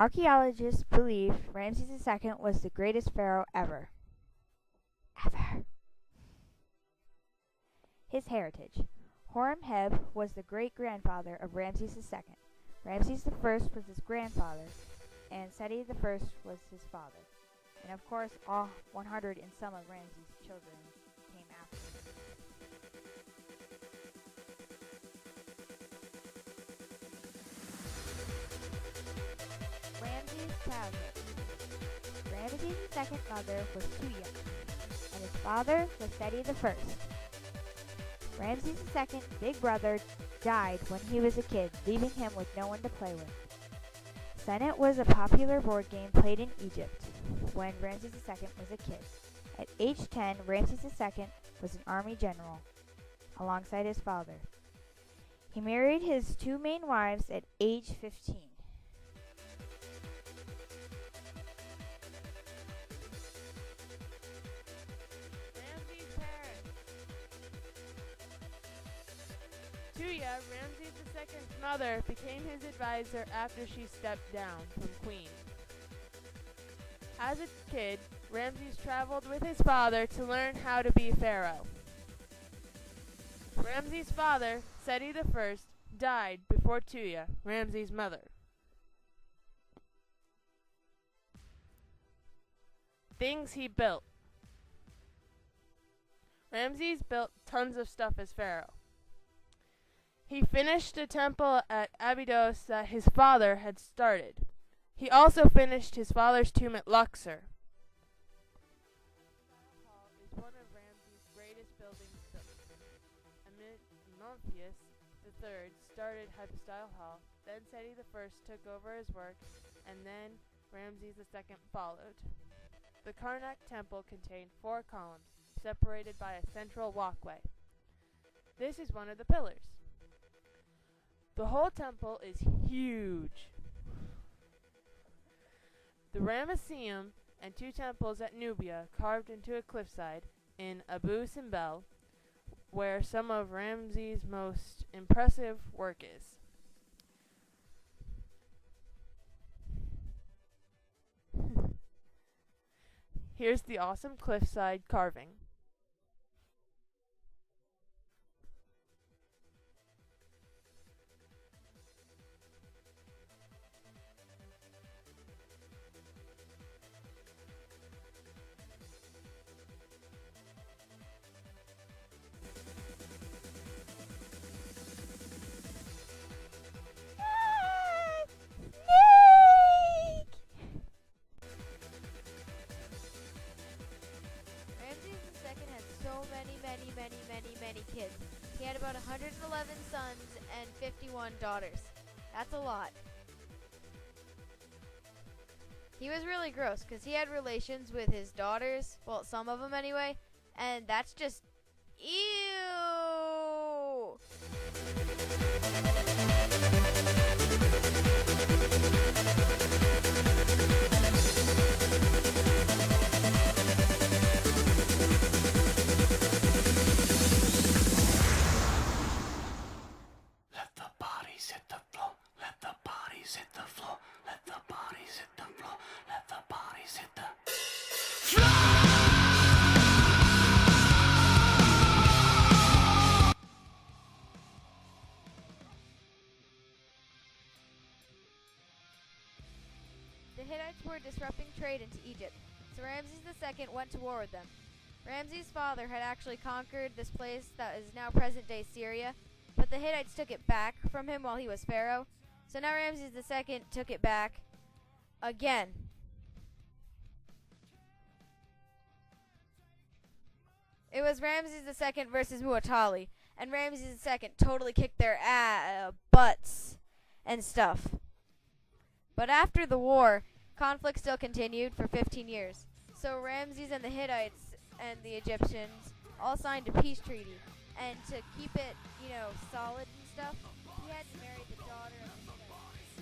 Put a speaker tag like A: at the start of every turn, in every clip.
A: Archaeologists believe Ramses II was the greatest pharaoh ever. Ever. His heritage. Horemheb was the great-grandfather of Ramses II. Ramses I was his grandfather, and Seti I was his father. And of course, all 100 and some of Ramses' children came after him. Ramses' childhood. Ramses' second mother was Tuya, and his father was Seti I. Ramses II's big brother died when he was a kid, leaving him with no one to play with. Senet was a popular board game played in Egypt when Ramses II was a kid. At age 10, Ramses II was an army general, alongside his father. He married his two main wives at age 15.
B: Tuya, Ramses II's mother, became his advisor after she stepped down from queen. As a kid, Ramses traveled with his father to learn how to be pharaoh. Ramses' father, Seti I, died before Tuya, Ramses' mother. Things he built. Ramses built tons of stuff as pharaoh. He finished a temple at Abydos that his father had started. He also finished his father's tomb at Luxor. The Hall is one of Ramses' greatest buildings built. Amynophius III started Hypostyle Hall, then Seti I took over his work, and then Ramses II followed. The Karnak temple contained 4 columns, separated by a central walkway. This is one of the pillars. The whole temple is huge. The Ramesseum and 2 temples at Nubia carved into a cliffside in Abu Simbel, where some of Ramses' most impressive work is. Here's the awesome cliffside carving.
C: Many kids. He had about 111 sons and 51 daughters. That's a lot. He was really gross because he had relations with his daughters, well, some of them anyway, and that's just ew. The Hittites were disrupting trade into Egypt, so Ramses II went to war with them. Ramses' father had actually conquered this place that is now present-day Syria, but the Hittites took it back from him while he was pharaoh, so now Ramses II took it back again. It was Ramses II versus Muwatalli, and Ramses II totally kicked their butts and stuff. But after the war, conflict still continued for 15 years. So Ramses and the Hittites and the Egyptians all signed a peace treaty. And to keep it, solid and stuff, he had to marry the daughter of the Hittites.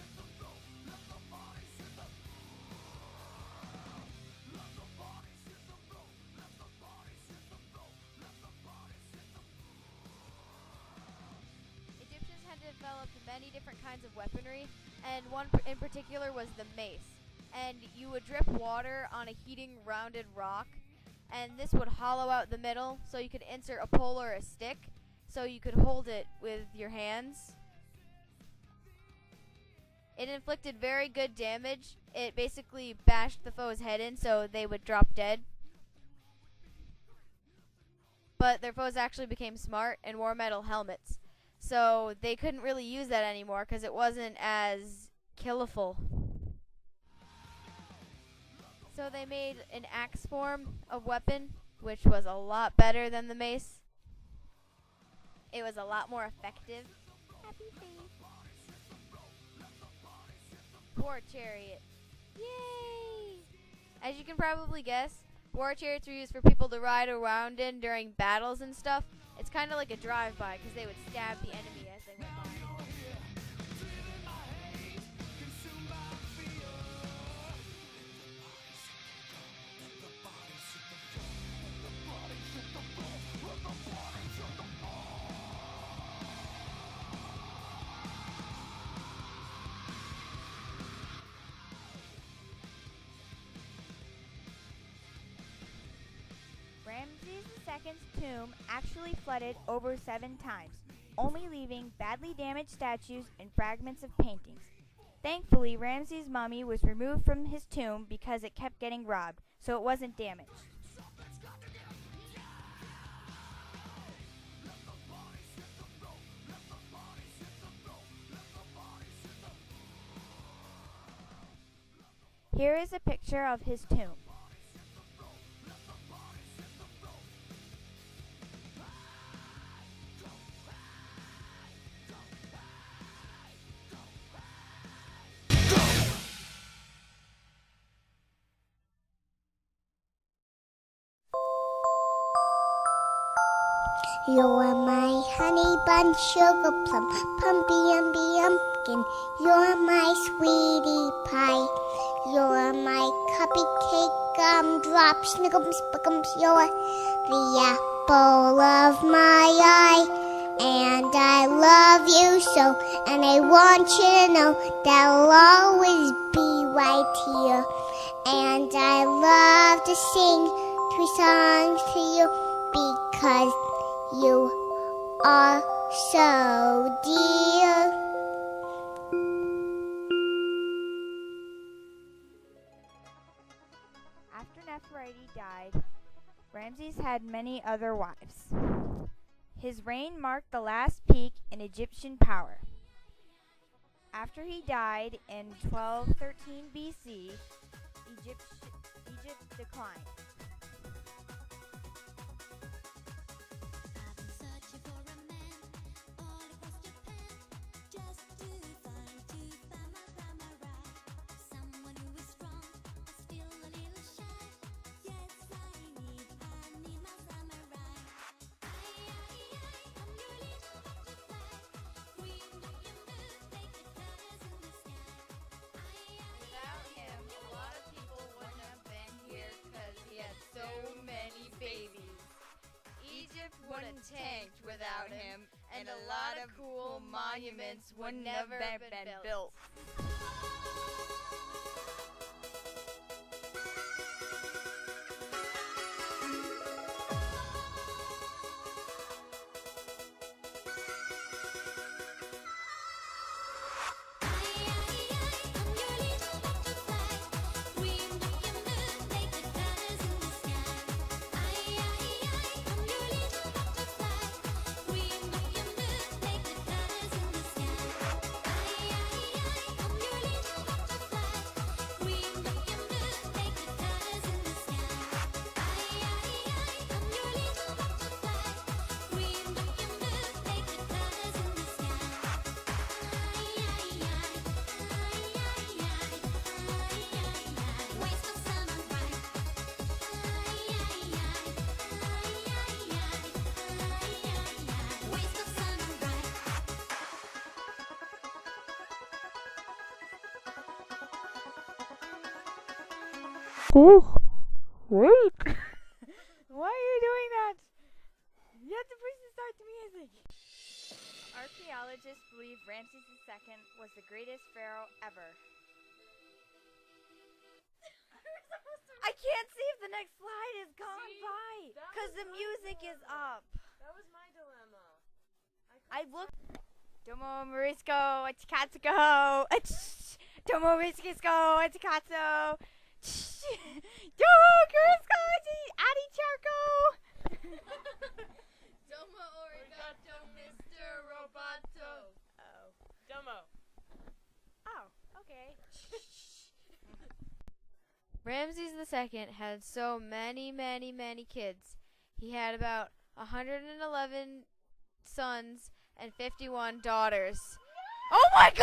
C: Egyptians had developed many different kinds of weaponry, and one in particular was the mace. And you would drip water on a heating rounded rock, and this would hollow out the middle so you could insert a pole or a stick so you could hold it with your hands. It inflicted very good damage. It basically bashed the foe's head in so they would drop dead. But their foes actually became smart and wore metal helmets. So they couldn't really use that anymore because it wasn't as killful. So they made an axe form of weapon, which was a lot better than the mace. It was a lot more effective. Happy face. War chariot. Yay! As you can probably guess, war chariots are used for people to ride around in during battles and stuff. It's kind of like a drive-by because they would stab the enemy as they went by.
A: Ramses II's tomb actually flooded over 7 times, only leaving badly damaged statues and fragments of paintings. Thankfully, Ramses' mummy was removed from his tomb because it kept getting robbed, so it wasn't damaged. Here is a picture of his tomb.
D: You're my honey bun, sugar plum, pumpy umby umpkin. You're my sweetie pie. You're my cupcake, gumdrop, snickums, spickums. You're the apple of my eye. And I love you so, and I want you to know that I'll always be right here. And I love to sing 3 songs to you because you are so dear.
A: After Nefertiti died, Ramses had many other wives. His reign marked the last peak in Egyptian power. After he died in 1213 BC, Egypt declined.
C: Would have tanked without him, and a lot of cool monuments would never have been built.
B: Oh, wait.
A: Why are you doing that? You have to push the start the music.
C: Archaeologists believe Ramses II was the greatest pharaoh ever. I can't see if the next slide is gone by because the music is up.
B: That was my dilemma.
C: I looked. Domo Morisco, Atsikatsuko. Domo Morisco, Atsikatsu. Domo Morisco, Adi Charco.
B: Domo Origato, Mr. Roboto.
C: Oh.
B: Domo.
C: Oh, okay. Ramses II had so many, many, many kids. He had about 111 sons and 51 daughters. Oh my God!